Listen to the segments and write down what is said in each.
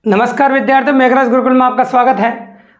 नमस्कार विद्यार्थियों, मेघराज गुरुकुल में आपका स्वागत है।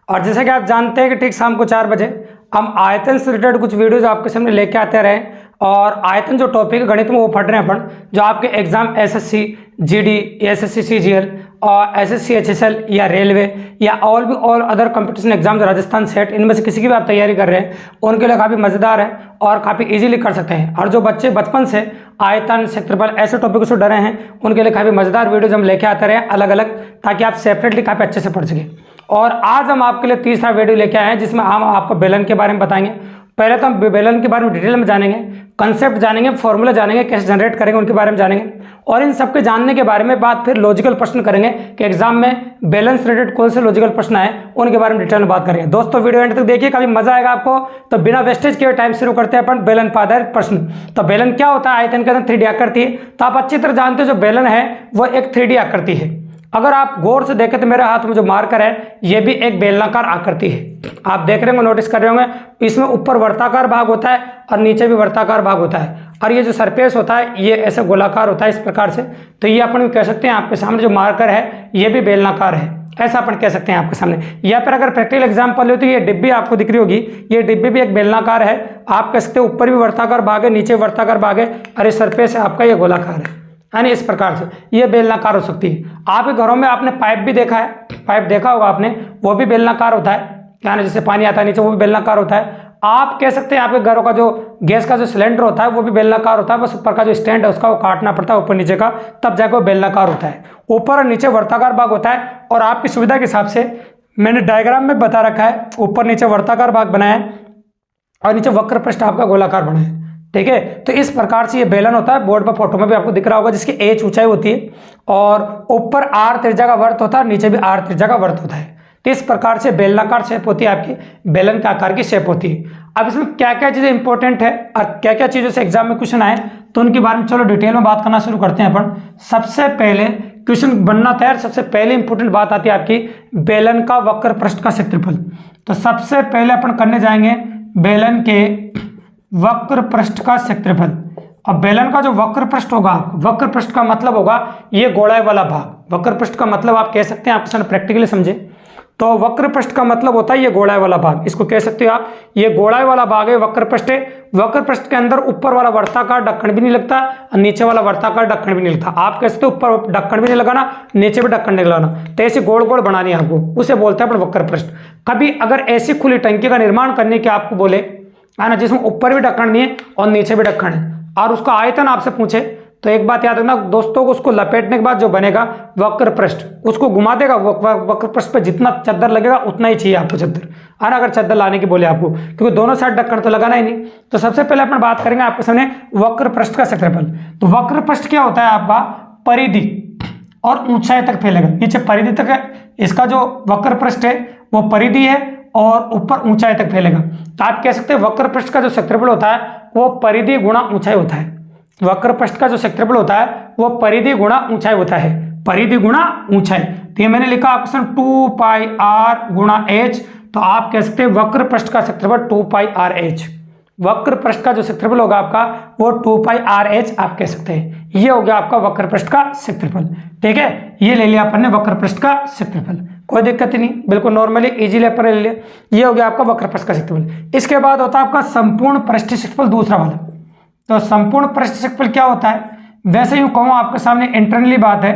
और जैसे कि आप जानते हैं कि ठीक शाम को 4 बजे हम आयतन से रिलेटेड कुछ वीडियोज आपके सामने लेके आते रहे। और आयतन जो टॉपिक है गणित में वो पढ़ रहे हैं अपन, जो आपके exam SSC GD, SSC CGL और एसएससी एचएसएल या रेलवे या ऑल अदर कंपटीशन एग्जाम जो राजस्थान सेट, इनमें से किसी की भी आप तैयारी कर रहे हैं उनके लिए काफ़ी मज़ेदार है और काफ़ी इजीली कर सकते हैं। और जो बच्चे बचपन से आयतन, क्षेत्रफल ऐसे टॉपिक से डरे हैं उनके लिए काफ़ी मज़ेदार वीडियोज हम लेके आते रहे अलग अलग, ताकि आप सेपरेटली काफ़ी अच्छे से पढ़ सकें। और आज हम आपके लिए तीसरा वीडियो लेके आए हैं जिसमें हम आपको बेलन के बारे में बताएंगे। पहले तो हम बेलन के बारे में डिटेल में जानेंगे, कंसेप्ट जानेंगे, फॉर्मूला जानेंगे, कैसे जनरेट करेंगे उनके बारे में जानेंगे। और इन सब के जानने के बारे में बात फिर लॉजिकल प्रश्न करेंगे कि एग्जाम में बेलन से रिलेटेड कौन से लॉजिकल प्रश्न आए उनके बारे में डिटेल में बात करेंगे। दोस्तों वीडियो एंड तक देखिए, काफी मजा आएगा आपको। तो बिना वेस्टेज के टाइम शुरू करते हैं अपन बेलन पर आधारित प्रश्न। तो बेलन क्या होता है? आयतन के अंदर 3D आकृति है। तो आप अच्छी तरह जानते हो जो बेलन है वो एक 3D आकृति है। अगर आप गौर से देखें तो मेरे हाथ में जो मार्कर है ये भी एक बेलनाकार आकृति है। आप देख रहे होंगे, नोटिस कर रहे होंगे, इसमें ऊपर वर्ताकार भाग होता है और नीचे भी वर्ताकार भाग होता है। और ये जो सरफेस होता है ये ऐसे गोलाकार होता है इस प्रकार से। तो ये अपन कह सकते हैं आपके सामने जो मार्कर है ये भी बेलनाकार है, ऐसा अपन कह सकते हैं आपके सामने। या फिर अगर प्रैक्टिकल एग्जाम्पल हो तो ये डिब्बी आपको दिख रही होगी, ये डिब्बी भी एक बेलनाकार है। आप कह सकते हैं ऊपर भी वर्ताकार भाग है, नीचे वर्ताकार भाग है और ये सरफेस है आपका, ये गोलाकार है। यानी इस प्रकार से ये बेलनाकार हो सकती है। आपके घरों में आपने पाइप भी देखा है, पाइप देखा होगा आपने, वो भी बेलनाकार होता है, यानी जैसे पानी आता है नीचे वो भी बेलनाकार होता है। आप कह सकते हैं आपके घरों का जो गैस का जो सिलेंडर होता है वो भी बेलनाकार होता है, बस ऊपर का जो स्टैंड है उसका वो काटना पड़ता है ऊपर नीचे का, तब जाकर वो बेलनाकार होता है। ऊपर और नीचे वर्ताकार भाग होता है। और आपकी सुविधा के हिसाब से मैंने डायग्राम में बता रखा है, ऊपर नीचे वर्ताकार भाग बनाया है और नीचे वक्र पृष्ठ आपका गोलाकार बना है। ठीक है, तो इस प्रकार से ये बेलन होता है। बोर्ड पर फोटो में भी आपको दिख रहा होगा, जिसकी एच ऊंचाई होती है और ऊपर आर त्रिज्या का वर्त होता है, नीचे भी आर त्रिज्या का वर्त होता है। तो इस प्रकार से बेलनाकार शेप होती है, आपकी बेलन के आकार की शेप होती है। अब इसमें क्या क्या चीजें इंपॉर्टेंट है और क्या क्या चीजों से एग्जाम में क्वेश्चन आए तो उनके बारे में चलो डिटेल में बात करना शुरू करते हैं अपन। सबसे पहले क्वेश्चन बनना तैयार, सबसे पहले इंपॉर्टेंट बात आती है आपकी बेलन का वक्र पृष्ठ का क्षेत्रफल। तो सबसे पहले अपन करने जाएंगे बेलन के वक्र पृष्ठ का क्षेत्रफल। अब बेलन का जो वक्र पृष्ठ होगा, वक्र पृष्ठ का मतलब होगा ये गोलाई वाला भाग। वक्र पृष्ठ का मतलब आप कह सकते हैं, आपके सामने प्रैक्टिकली समझे तो वक्र पृष्ठ का मतलब होता है ये गोलाई वाला भाग। इसको कह सकते हो आप ये गोलाई वाला भाग है, वक्र पृष्ठ है। वक्र पृष्ठ के अंदर ऊपर वाला वर्ताकार ढक्कन भी नहीं लगता और नीचे वाला वर्ताकार ढक्कन भी नहीं लगता। आप कह सकते हो ऊपर ढक्कन भी नहीं लगाना, नीचे भी ढक्कन नहीं लगाना, तो ऐसी गोल गोल बनानी है आपको, उसे बोलते हैं अपन वक्र पृष्ठ। कभी अगर ऐसी खुली टंकी का निर्माण करने की आपको बोले है ना, जिसमें ऊपर भी ढक्कन नहीं है और नीचे भी ढक्कन है और उसका आयतन आपसे पूछे, तो एक बात याद रखना दोस्तों, को उसको लपेटने के बाद जो बनेगा वक्र पृष्ठ, उसको घुमा देगा वक्र पृष्ठ पे जितना चद्दर लगेगा उतना ही चाहिए आपको चद्दर, है ना, अगर चद्दर लाने की बोले आपको, क्योंकि दोनों साइड ढक्कन तो लगाना ही नहीं। तो सबसे पहले अपन बात करेंगे आपके सामने वक्र पृष्ठ का क्षेत्रफल। तो वक्र पृष्ठ क्या होता है आपका? परिधि और ऊंचाई तक फैलेगा। नीचे परिधि तक है, इसका जो वक्र पृष्ठ है वो परिधि है और ऊपर ऊंचाई तक फैलेगा। तो आप कह सकते हैं वक्र पृष्ठ का जो क्षेत्रफल होता है वो परिधि गुणा ऊंचाई होता है। वक्र पृष्ठ का जो क्षेत्रफल होता है वो परिधि गुणा ऊंचाई होता है, परिधि गुणा ऊंचाई। तो ये मैंने लिखा आपके 2 पाई आर गुणा एच। तो आप कह सकते हैं वक्र पृष्ठ का क्षेत्रफल 2 पाई आर एच। वक्र पृष्ठ का जो क्षेत्रफल होगा आपका वो 2 पाई आर एच आप कह सकते हैं। ये हो गया आपका वक्र पृष्ठ का क्षेत्रफल। ठीक है, ये ले लिया अपन ने वक्र पृष्ठ का क्षेत्रफल, कोई दिक्कत नहीं, बिल्कुल नॉर्मली इजीली अपन ले लिया। ये हो गया आपका वक्र पृष्ठ का क्षेत्रफल। इसके बाद होता है आपका संपूर्ण पृष्ठीय क्षेत्रफल, दूसरा वाला। तो संपूर्ण पृष्ठीय क्षेत्रफल क्या होता है? वैसे यूं कहूं आपके सामने इंटरनली बात है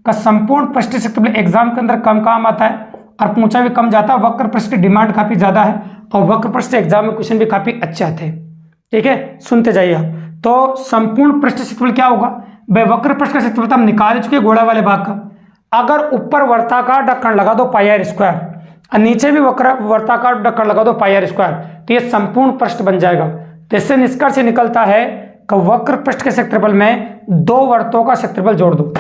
कि संपूर्ण पृष्ठीय क्षेत्रफल एग्जाम के अंदर कम काम आता है और पूछा भी कम जाता है। वक्र पृष्ठ की डिमांड काफी ज्यादा है और वक्र पृष्ठ एग्जाम में क्वेश्चन भी काफी अच्छे आते हैं। ठीक है, सुनते जाइए आप। तो संपूर्ण पृष्ठीय क्षेत्रफल क्या होगा भाई? वक्र पृष्ठ का क्षेत्रफल तो हम निकाल चुके गोला वाले भाग का। अगर ऊपर वर्ताकार ढक्कन लगा दो पाई आर स्क्वायर और नीचे भी वर्ताकार ढक्कन लगा दो पाई आर स्क्वायर, तो ये संपूर्ण पृष्ठ बन जाएगा। तो इससे निष्कर्ष निकलता है कि वक्र पृष्ठ के क्षेत्रफल में 2 वर्तों का क्षेत्रफल जोड़ दो।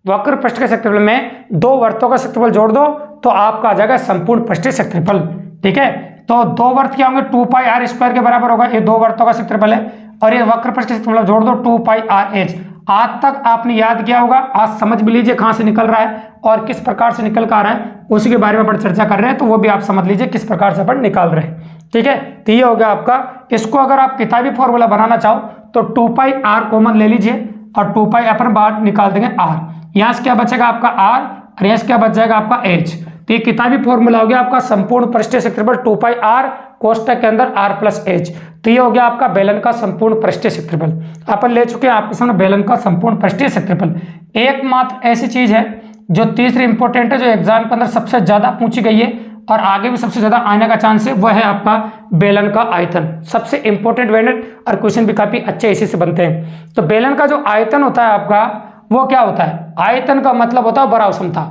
वक्र पृष्ठ के क्षेत्रफल में 2 वर्तों का क्षेत्रफल जोड़ दो तो आपका आ जाएगा संपूर्ण पृष्ठीय क्षेत्रफल। ठीक है, तो 2 वर्त क्या होंगे? 2 पाई आर स्क्वायर के बराबर होगा, ये 2 वर्तों का क्षेत्रफल है। और ये वक्र पृष्ठ के क्षेत्रफल जोड़ दो 2 पाई आर एच। आज तक आपने याद किया होगा, आज समझ भी लीजिए कहां से निकल रहा है और किस प्रकार से निकल कर आ रहा है, उसी के बारे में अपन चर्चा कर रहे हैं। तो वो भी आप समझ लीजिए किस प्रकार से अपन निकाल रहे हैं। ठीक है, तो ये हो गया आपका। इसको अगर आप किताबी फॉर्मूला बनाना चाहो तो 2 पाई आर कॉमन ले लीजिए और 2 पाई अपन बाहर निकाल देंगे आर। यहां से क्या बचेगा आपका आर और यस क्या बच जाएगा आपका एच। तो ये किताबी फॉर्मूला हो गया आपका संपूर्ण पृष्ठीय क्षेत्रफल 2πr कोष्टक के अंदर r प्लस एच। तो ये हो गया आपका बेलन का संपूर्ण पृष्ठीय क्षेत्रफल। अपन ले चुके हैं आपके सामने बेलन का संपूर्ण पृष्ठीय क्षेत्रफल। एकमात्र ऐसी चीज है जो तीसरी इंपॉर्टेंट है, जो एग्जाम के अंदर सबसे ज्यादा पूछी गई है और आगे भी सबसे ज्यादा आने का चांस है, वह है आपका बेलन का आयतन। सबसे इंपॉर्टेंट वेरिएंट और क्वेश्चन भी काफी अच्छे इसी से बनते हैं। तो बेलन का जो आयतन होता है आपका वो क्या होता है, आयतन का मतलब होता है भराव क्षमता।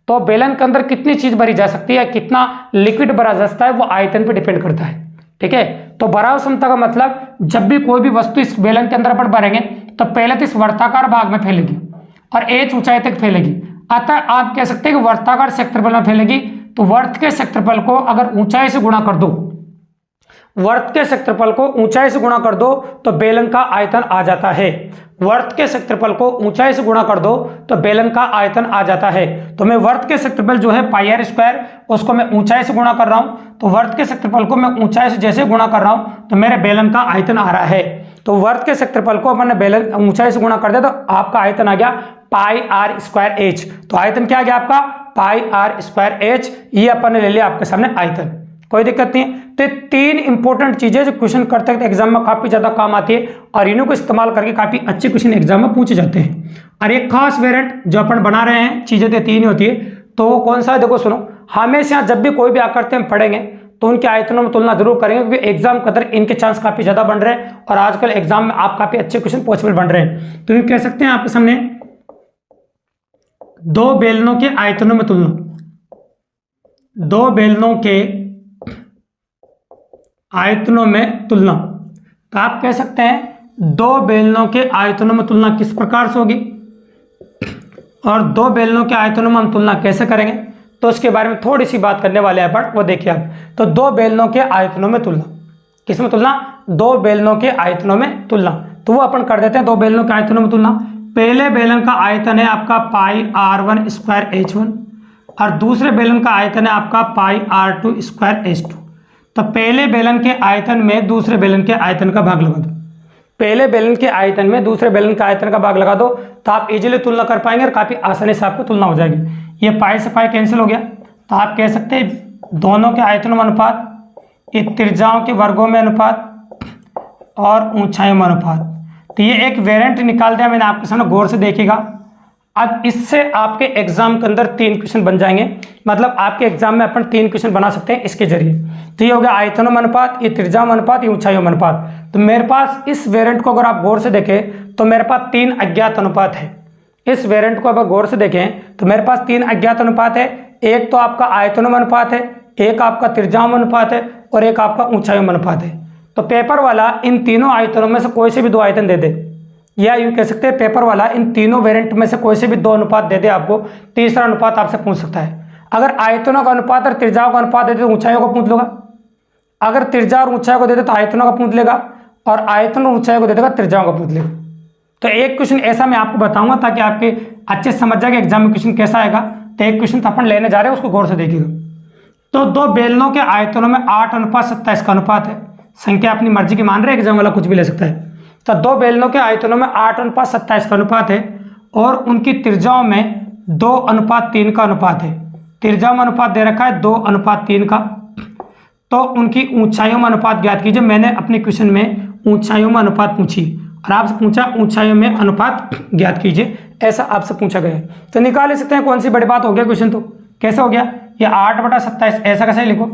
तो बेलन के अंदर कितनी चीज भरी जा सकती है, कितना लिक्विड भरा जा सकता है, वो आयतन पे डिपेंड करता है। ठीक है, तो भराव क्षमता का मतलब जब भी कोई भी वस्तु इस बेलन के अंदर अपन भरेंगे तो पहले तो इस वर्ताकार भाग में फैलेगी और एच ऊंचाई तक फैलेगी। अतः आप कह सकते हैं कि वर्ताकार क्षेत्रफल में फैलेगी। तो वर्त के क्षेत्रफल को अगर ऊंचाई से गुणा कर दो, वर्त के क्षेत्रफल को ऊंचाई से गुणा कर दो तो बेलन का आयतन आ जाता है। वर्त के क्षेत्रफल को ऊंचाई से गुणा कर दो तो बेलन का आयतन आ जाता है। तो मैं वर्त के क्षेत्रफल जो है पाई आर स्क्वायर, उसको मैं ऊंचाई से गुणा कर रहा हूं। तो वर्त के क्षेत्रफल को मैं ऊंचाई से जैसे गुणा कर रहा हूं तो मेरे बेलन का आयतन आ रहा है। तो वर्त के क्षेत्रफल को अपन ने बेलन ऊंचाई से गुणा कर दिया तो आपका आयतन आ गया पाई आर स्क्वायर एच। तो आयतन क्या आ गया आपका पाई आर स्क्वायर एच। ये अपन ने ले लिया आपके सामने आयतन, कोई दिक्कत नहीं है। तो तीन इंपॉर्टेंट चीजें जो क्वेश्चन करते हैं एग्जाम में काफी ज्यादा काम आती है और इन्हों को इस्तेमाल करके काफी अच्छे क्वेश्चन एग्जाम में पूछे जाते हैं। और एक खास वेरिएंट जो अपन बना रहे हैं, चीजें तो तीन ही होती है, तो वो कौन सा है देखो सुनो। हमेशा जब भी कोई भी आकृति हम पढ़ेंगे तो उनके आयतनों में तुलना जरूर करेंगे, क्योंकि एग्जाम के अंदर इनके चांस काफी ज्यादा बन रहे हैं और आजकल एग्जाम में आप काफी अच्छे क्वेश्चन पॉसिबल बन रहे हैं। तो ये कह सकते हैं आपके सामने दो बेलनों के आयतनों में तुलना, दो बेलनों के आयतनों में तुलना। तो आप कह सकते हैं दो बेलनों के आयतनों में तुलना किस प्रकार से होगी और दो बेलनों के आयतनों में हम तुलना कैसे करेंगे, तो उसके बारे में थोड़ी सी बात करने वाले हैं अपन, वो देखिए आप। तो दो बेलनों के आयतनों में तुलना, किस में तुलना, दो बेलनों के आयतनों में तुलना। तो वो अपन कर देते हैं दो बेलनों के आयतनों में तुलना। पहले बेलन का आयतन है आपका पाई r1 स्क्वायर h1 और दूसरे बेलन का आयतन है आपका पाई r2 स्क्वायर h2। तो पहले बेलन के आयतन में दूसरे बेलन के आयतन का भाग लगा दो, पहले बेलन के आयतन में दूसरे बेलन के आयतन का भाग लगा दो तो आप इजीली तुलना कर पाएंगे और काफी आसानी से आपको तुलना हो जाएगी। ये पाई से पाई कैंसिल हो गया, तो आप कह सकते हैं दोनों के आयतनों में अनुपात, ये त्रिज्याओं के वर्गों में अनुपात और ऊंचाइयों में अनुपात। तो ये एक वेरिएंट निकाल दिया मैंने आपके सामने, गौर से देखिएगा। अब इससे आपके एग्जाम के अंदर तीन क्वेश्चन बन जाएंगे, मतलब आपके एग्जाम में अपन तीन क्वेश्चन बना सकते हैं इसके जरिए। तो ये हो गया आयतनों में अनुपात, ये त्रिज्याओं में अनुपात, ये ऊंचाइयों में अनुपात। तो मेरे पास इस वेरिएंट को अगर आप गौर से देखें तो मेरे पास तीन अज्ञात अनुपात है। इस वेरिएंट को अगर गौर से देखें तो मेरे पास तीन अज्ञात अनुपात है। एक तो आपका आयतनों में अनुपात है, एक आपका त्रिज्याओं में अनुपात है और एक आपका ऊंचाइयों में अनुपात है। तो पेपर वाला इन तीनों आयतनों में से कोई से भी दो आयतन दे दे, या यूं कह सकते हैं पेपर वाला इन तीनों वेरिएंट में से कोई से भी दो अनुपात दे दे आपको, तीसरा अनुपात आपसे पूछ सकता है। अगर आयतनों का अनुपात और त्रिज्याओं का अनुपात दे दे तो ऊंचाइयों को पूछ लेगा, अगर त्रिज्या और ऊंचाई को दे दे तो आयतनों का पूछ लेगा, और आयतन और ऊंचाई को दे देगा त्रिज्याओं का पूछ लेगा। तो एक क्वेश्चन ऐसा मैं आपको बताऊंगा ताकि आपके अच्छे समझ जाए कि एग्जाम में क्वेश्चन कैसा आएगा। तो एक क्वेश्चन तो अपन लेने जा रहे हैं, उसको गौर से देखिएगा। तो दो बेलनों के आयतनों में 8:27 का अनुपात है। संख्या अपनी मर्जी की मान रहे हैं, एग्जाम वाला कुछ भी ले सकता है। तो दो बेलनों के आयतनों में 8:27 का अनुपात है और उनकी त्रिज्याओं में 2:3 का अनुपात है। त्रिज्याओं में अनुपात दे रखा है 2:3 का। तो उनकी ऊंचाइयों में अनुपात ज्ञात कीजिए। मैंने अपने क्वेश्चन में ऊंचाइयों में अनुपात पूछी और आपसे पूछा ऊंचाइयों में अनुपात ज्ञात कीजिए, ऐसा आपसे पूछा गया है। तो निकाल सकते हैं, कौन सी बड़ी बात हो गया क्वेश्चन। तो कैसे हो गया, ये 8/27 ऐसा कैसे लिखो,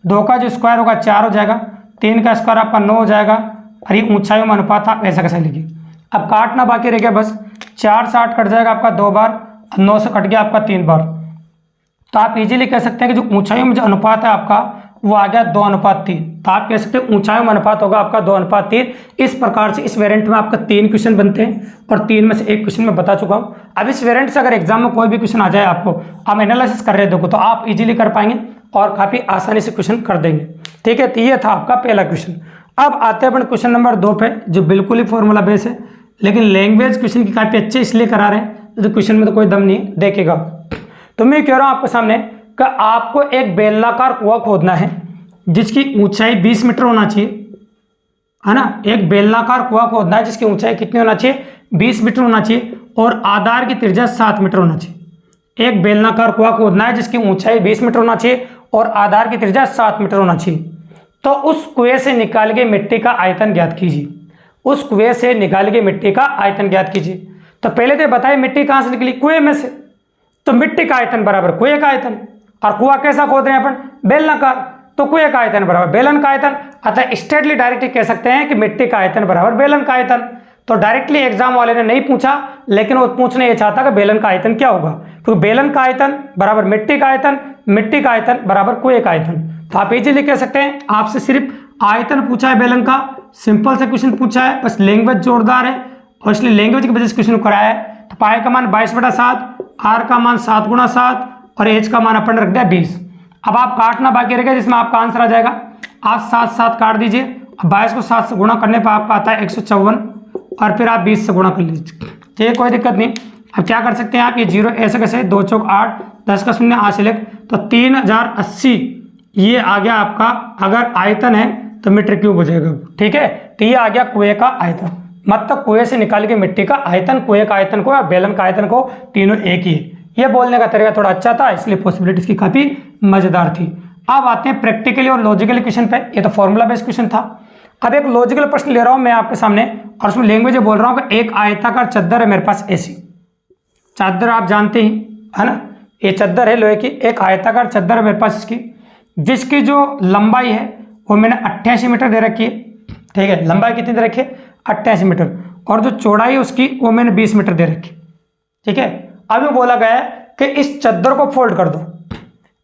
2 का जो स्क्वायर होगा 4 हो जाएगा, 3 का स्क्वायर आपका 9 हो जाएगा, और ये ऊंचाइयों में अनुपात आप ऐसा कैसे लिखिए। अब काटना बाकी रह गया बस, 4 से 8 कट जाएगा आपका 2 बार, 9 से कट गया आपका 3 बार। तो आप इजीली कह सकते हैं कि जो ऊंचाइयों में जो अनुपात है आपका वो आ गया 2:3। तो आप कह सकते हैं ऊंचाइयों में अनुपात होगा आपका 2:3। इस प्रकार से इस वेरिएंट में आपका 3 क्वेश्चन बनते हैं और 3 में से एक क्वेश्चन मैं बता चुका हूँ। अब इस वेरिएंट से अगर एग्जाम में कोई भी क्वेश्चन आ जाए आपको, आप एनालिसिस कर रहे देखो, तो आप इजीली कर पाएंगे और काफ़ी आसानी से क्वेश्चन कर देंगे। ठीक है, तो ये था आपका पहला क्वेश्चन। अब आते हैं अपन क्वेश्चन नंबर 2 पे, जो बिल्कुल ही फॉर्मूला बेस है, लेकिन लैंग्वेज क्वेश्चन की काफ़ी अच्छे इसलिए करा रहे हैं, तो क्वेश्चन में तो कोई दम नहीं है, देखेगा। तो मैं कह रहा हूँ आपके सामने कि आपको एक बेलनाकार कुआं खोदना है जिसकी ऊंचाई 20 मीटर होना चाहिए, है ना। एक बेलनाकार कुआं खोदना है जिसकी ऊंचाई कितनी होना चाहिए, 20 मीटर होना चाहिए, और आधार की त्रिज्या 7 मीटर होना चाहिए। एक बेलनाकार कुआं खोदना है जिसकी ऊंचाई 20 मीटर होना चाहिए और आधार की त्रिज्या 7 मीटर होना चाहिए। तो उस कुएं से निकाल के मिट्टी का आयतन ज्ञात कीजिए। उस कुएं से निकाल के मिट्टी का आयतन ज्ञात कीजिए। तो पहले तो बताइए मिट्टी कहाँ से निकली? कुएं में से। तो मिट्टी का आयतन बराबर कुएं का आयतन, और कुआं कैसा खोद रहे हैं अपन? बेलनाकार, तो कुएं का आयतन बराबर बेलन का आयतन। अतः स्ट्रेटली डायरेक्टली कह सकते हैं कि मिट्टी का आयतन बराबर बेलन का आयतन। तो डायरेक्टली एग्जाम वाले ने नहीं पूछा, लेकिन वो पूछने ये चाहता कि बेलन का आयतन क्या होगा, क्योंकि बेलन का आयतन बराबर मिट्टी का आयतन, मिट्टी का आयतन बराबर कुएं का आयतन। तो आप इजीली कह सकते हैं। आपसे सिर्फ आयतन पूछा है बेलन का, सिंपल से क्वेश्चन पूछा है, बस लैंग्वेज जोरदार है और इसलिए लैंग्वेज की वजह से क्वेश्चन कराया है। तो पाई का मान 22/7, आर का मान 7×7 और एच का मान अपन रख दिया 20। अब आप काटना बाकी रह गया जिसमें आपका आंसर आ जाएगा। आप 7 काट दीजिए। अब 22 को 7 से गुणा करने पर आपका आता है 154 और फिर आप 20 से गुणा कर लीजिए। ठीक है, कोई दिक्कत नहीं। अब क्या कर सकते हैं आप, ये 0 ऐसे कैसे, 2 चौक 8, 10 का 0 8 से लिख, तो 3080 ये आ गया आपका। अगर आयतन है तो मीटर क्यूब हो जाएगा। ठीक है, तो ये आ गया कुएं का आयतन। मतलब कुएं से निकाल के मिट्टी का आयतन, कुएं का आयतन को या बेलन का आयतन को, तीनों एक ही है। ये बोलने का तरीका थोड़ा अच्छा था, इसलिए पॉसिबिलिटी इसकी काफी मजेदार थी। अब आते हैं प्रैक्टिकली और लॉजिकली क्वेश्चन पे। ये तो फॉर्मूला बेस्ड क्वेश्चन था। अब एक लॉजिकल प्रश्न ले रहा हूं मैं आपके सामने, और उसमें लैंग्वेज बोल रहा हूं कि एक आयताकार चद्दर है मेरे पास ऐसी। चादर आप जानते ही है ना, ये चद्दर है लोहे की। एक आयताकार चद्दर है मेरे पास इसकी, जिसकी जो लंबाई है वो मैंने 88 मीटर दे रखी है। ठीक है, लंबाई कितनी दे रखी है? 88 मीटर। और जो चौड़ाई है उसकी वो मैंने 20 मीटर दे रखी। ठीक है, अभी बोला गया है कि इस चद्दर को फोल्ड कर दो।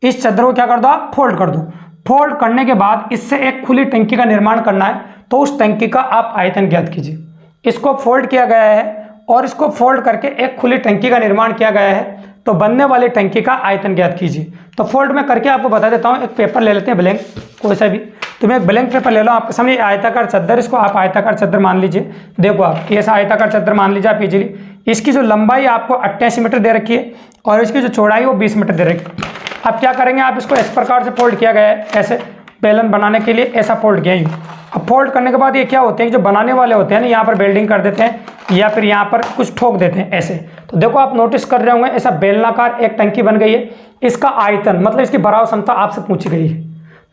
इस चद्दर को क्या कर दो आप? फोल्ड कर दो। फोल्ड करने के बाद इससे एक खुली टंकी का निर्माण करना है, तो उस टंकी का आप आयतन ज्ञात कीजिए। इसको फोल्ड किया गया है और इसको फोल्ड करके एक खुली टंकी का निर्माण किया गया है, तो बनने वाली टंकी का आयतन ज्ञात कीजिए। तो फोल्ड में करके आपको बता देता हूँ। एक पेपर ले लेते हैं ब्लैंक, कोई सा भी। तो मैं एक ब्लैंक पेपर ले लो आपके सामने। आयताकार चद्दर, इसको आप आयताकार चद्दर मान लीजिए। देखो आप ये ऐसा आयताकार चद्दर मान लीजिए आप इजीली। इसकी जो लंबाई आपको 88 मीटर दे रखी है और इसकी जो चौड़ाई वो 20 मीटर दे रखी है। अब क्या करेंगे आप, इसको इस प्रकार से फोल्ड किया गया है, ऐसे बेलन बनाने के लिए ऐसा फोल्ड किया है। अब फोल्ड करने के बाद ये क्या होते हैं, जो बनाने वाले होते हैं ना, यहाँ पर बेल्डिंग कर देते हैं या फिर यहाँ पर कुछ ठोक देते हैं ऐसे। तो देखो आप नोटिस कर रहे होंगे, ऐसा बेलनाकार एक टंकी बन गई है। इसका आयतन मतलब इसकी भराव क्षमता आपसे पूछी गई है।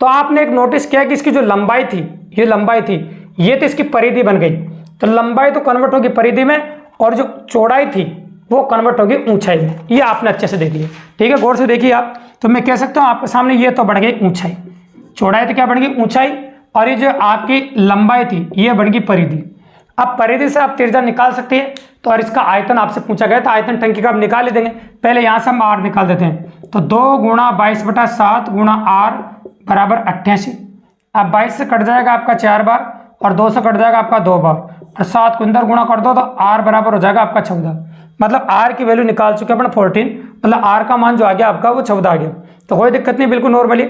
तो आपने एक नोटिस किया कि इसकी जो लंबाई थी, ये लंबाई थी, ये तो इसकी परिधि बन गई। तो लंबाई तो कन्वर्ट होगी परिधि में, और जो चौड़ाई थी वो कन्वर्ट होगी ऊंचाई में। ये आपने अच्छे से देख लिया। ठीक है, गौर से देखिए आप। तो मैं कह सकता हूँ आपके सामने, ये तो बढ़ गई ऊंचाई, चौड़ाई तो क्या बढ़ गई? ऊंचाई, और ये जो आपकी लंबाई थी ये बढ़ गई परिधि। अब परिधि से आप त्रिज्या निकाल सकते हैं। तो और इसका आयतन आपसे पूछा गया, तो आयतन टंकी का आप निकाल ही देंगे। पहले यहाँ से हम आर निकाल देते हैं। तो 2 × 22/7 × आर बराबर 88। अब 22 से कट जाएगा आपका 4 बार और 2 से कट जाएगा आपका 2 बार, और 7 को अंदर गुणा कर दो तो आर बराबर हो जाएगा आपका 14। मतलब आर की वैल्यू निकाल चुके हैं अपन 14, मतलब आर का मान जो आ गया आपका वो 14 आ गया। तो कोई दिक्कत नहीं, बिल्कुल नॉर्मली।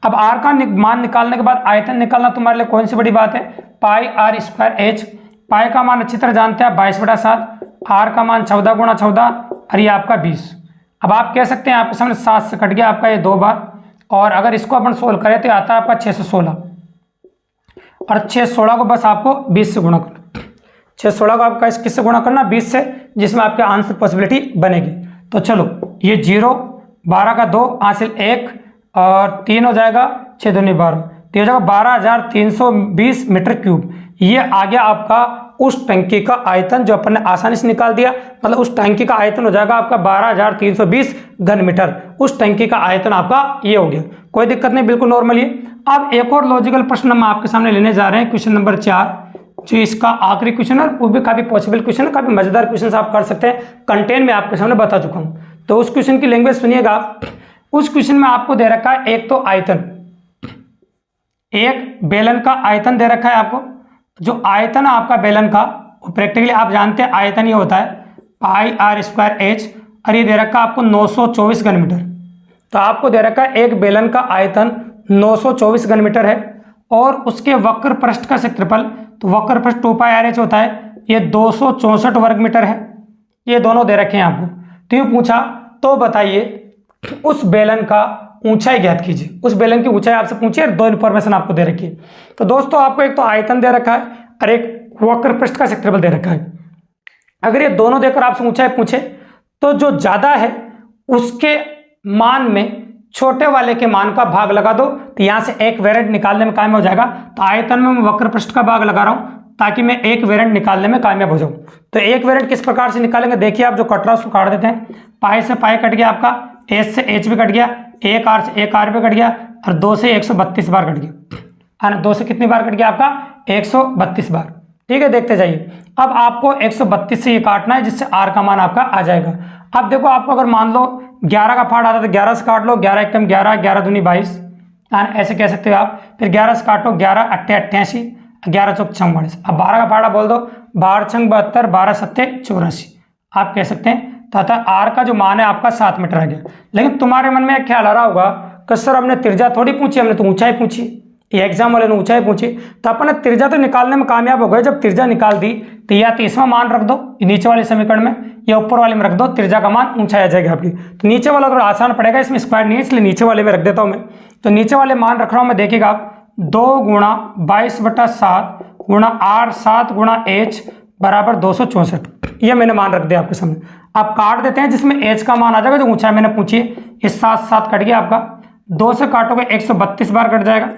अब आर का मान निकालने के बाद आयतन निकालना तुम्हारे लिए कौन सी बड़ी बात है? पाई r² h। पाई का मान अच्छी तरह जानते हैं 22/7, आर का मान 14 × 14 और ये आपका 20। अब आप कह सकते हैं आपके सामने 7 से कट गया आपका ये 2 बार, और अगर इसको अपन सोल्व करें तो आता है आपका 616, और 616 को बस आपको 20 से गुणा करना। 616 को आपका किससे गुणा करना? 20 से, जिसमें आपके आंसर पॉसिबिलिटी बनेगी। तो चलो ये 0, 12 का 2 हासिल 1 और 3 हो जाएगा, 6 दूनी 12, तो हो जाएगा 12,320 मीटर क्यूब। ये आ गया आपका उस टंकी का आयतन जो अपन ने आसानी से निकाल दिया। मतलब उस टंकी का आयतन हो जाएगा आपका 12,320 घन मीटर। उस टंकी का आयतन आपका ये हो गया। कोई दिक्कत नहीं, बिल्कुल नॉर्मल है। अब एक और लॉजिकल प्रश्न हम आपके सामने लेने जा रहे हैं, क्वेश्चन नंबर 4, जो इसका आखिरी क्वेश्चन है। वो भी काफी पॉसिबल क्वेश्चन है, काफी मजेदार क्वेश्चन आप कर सकते हैं। कंटेंट में आपके सामने बता चुका हूं, तो उस क्वेश्चन की लैंग्वेज सुनिएगा आप। उस क्वेश्चन में आपको दे रखा है एक तो आयतन, एक बेलन का आयतन दे रखा है आपको। जो आयतन है आपका बेलन का, प्रैक्टिकली आप जानते हैं आयतन ये होता है पाई r² h, और ये दे रखा है आपको 924 घन मीटर। तो आपको दे रखा है एक बेलन का आयतन 924 घन मीटर है, और उसके वक्र पृष्ठ का क्षेत्रफल, तो वक्र पृष्ठ 2πr/h होता है, ये 264 वर्ग मीटर है। ये दोनों दे रखे हैं आपको। तो ये पूछा, तो बताइए उस बेलन का ऊंचाई ज्ञात कीजिए। उस बेलन की ऊंचाई आपसे पूछी है, 2 इन्फॉर्मेशन आपको दे रखी है। तो दोस्तों आपको एक तो आयतन दे रखा है और एक वक्र पृष्ठ का क्षेत्रफल दे रखा है। अगर ये दोनों देकर आपसे ऊंचाई पूछे, तो जो ज्यादा है उसके मान में छोटे वाले के मान का भाग लगा दो, तो यहां से एक वेरिएंट निकालने में कामयाब हो जाएगा। तो आयतन में मैं वक्र पृष्ठ का भाग लगा रहा हूं ताकि मैं एक वेरिएंट निकालने में कामयाब हो जाऊं। तो एक वेरिएंट किस प्रकार से निकालेंगे, देखिए आप जो कट रहा है उसको काट देते हैं। पाई से पाई कट गया आपका, एच से एच भी कट गया, एक आर से एक आर भी कट गया, और 2 से 132 बार कट गया। 2 से कितनी बार कट गया आपका, 132 बार। ठीक है, देखते जाइए। अब आपको 132 से ये काटना है जिससे आर का मान आपका आ जाएगा। अब देखो आपको अगर मान लो 11 का पार्ट आता है तो 11 से काट लो, 11 एकम 11, 11 दूनी 22, ऐसे कह सकते हो आप। फिर 11 से काटो, 11 अट्ठे 88, 11 चौक 44। अब 12 का पार्ट बोल दो, 12 छंग 72, 12 सत्ते 84, आप कह सकते हैं। तथा आर का जो मान है आपका 7 मीटर आ गया। लेकिन तुम्हारे मन में एक ख्याल आ रहा होगा कि सर हमने त्रिज्या थोड़ी पूछी, हमने तो ऊंचाई पूछी, ये एग्जाम वाले ने ऊंचाई पूछी। तो अपन ने त्रिज्या तो निकालने में कामयाब हो गए। जब त्रिज्या निकाल दी तो या तो इसमें मान रख दो नीचे वाले समीकरण में, या ऊपर वाले में रख दो, त्रिज्या का मान ऊंचाई आ जाएगी आपकी। तो नीचे वाला थोड़ा आसान पड़ेगा, इसमें स्क्वायर नहीं है इसलिए नीचे वाले में रख देता हूं मैं। तो नीचे वाले मान रख रहा हूं मैं, देखिएगा आप 2 गुणा 22/7 गुणा R 7 गुणा H बराबर 264, ये मैंने मान रख दिया आपके सामने। आप काट देते हैं जिसमें H का मान आ जाएगा जो ऊंचाई मैंने पूछी है। इस 7 कट गया आपका, 2 से काटोगे 132 बार कट जाएगा,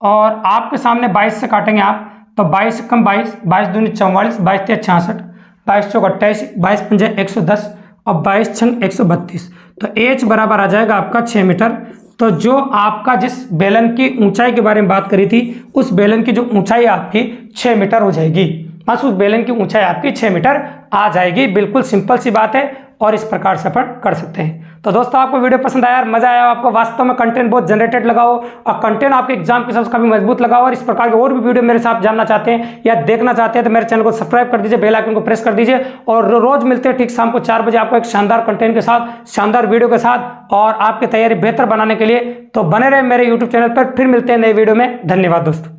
और आपके सामने 22 से काटेंगे आप तो 22 कम 22, 22 दूनी 44, 22 तिया 66, 22 चौक 28, 22 पंजे 110 और 22 छंग 132। तो H बराबर आ जाएगा आपका 6 मीटर। तो जो आपका जिस बेलन की ऊंचाई के बारे में बात करी थी, उस बेलन की जो ऊंचाई आपकी 6 मीटर हो जाएगी। बस उस बेलन की ऊंचाई आपकी 6 मीटर आ जाएगी। बिल्कुल सिंपल सी बात है और इस प्रकार से अपन कर सकते हैं। तो दोस्तों आपको वीडियो पसंद आया, मजा आया आपको, वास्तव में कंटेंट बहुत जनरेटेड लगाओ और कंटेंट आपके एग्जाम के साथ काफी मजबूत लगाओ। और इस प्रकार के और भी वीडियो मेरे साथ जानना चाहते हैं या देखना चाहते हैं तो मेरे चैनल को सब्सक्राइब कर दीजिए, बेल आइकन को प्रेस कर दीजिए। और रोज मिलते हैं ठीक शाम को 4 बजे आपको एक शानदार कंटेंट के साथ, शानदार वीडियो के साथ, और आपकी तैयारी बेहतर बनाने के लिए। तो बने रहे मेरे यूट्यूब चैनल पर। फिर मिलते हैं नए वीडियो में। धन्यवाद दोस्तों।